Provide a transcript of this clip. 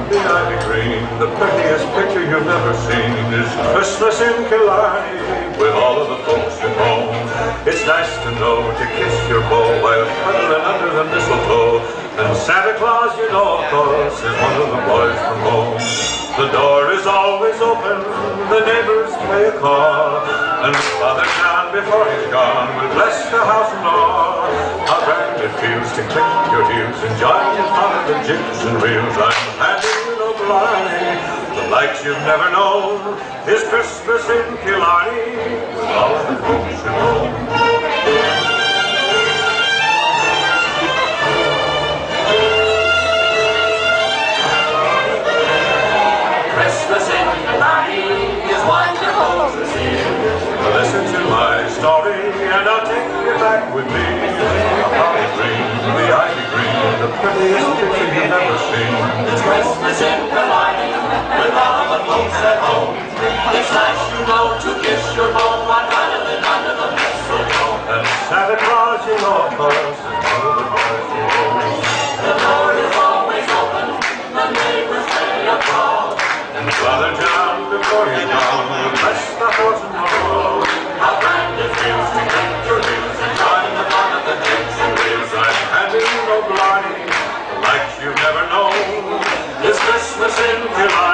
the ivy green, the prettiest picture you've ever seen is Christmas in Killarney, with all of the folks at home. It's nice to know to kiss your beau while cuddling under the mistletoe. And Santa Claus, you know, of course, is one of the boys from home. The door is always open, the neighbors pay a call, and Father John, before he's gone, will bless the house and all. How grand it feels to click your heels and join in fun of the jigs and reels. I'm handing you no blarney, the likes you've never known is Christmas in Killarney, with all of the folks at home. Christmas in Killarney is wonderful to see. Listen to my story and I'll take you back with me. The holly green, the ivy green, the prettiest picture you've ever seen. It's Christmas in Killarney with all of the folks at home. It's nice, you know, to kiss your beau while cuddling under the mistletoe. And Santa Claus, you know, of course, is one of the boys from home. The door is always open, the neighbors pay a call. And Father John, before he's gone, will bless the horse and all. How grand it feels to get your heels and join the fun of the jigs and reels. I'm handing you no blarney, the likes you've never known is Christmas in Killarney.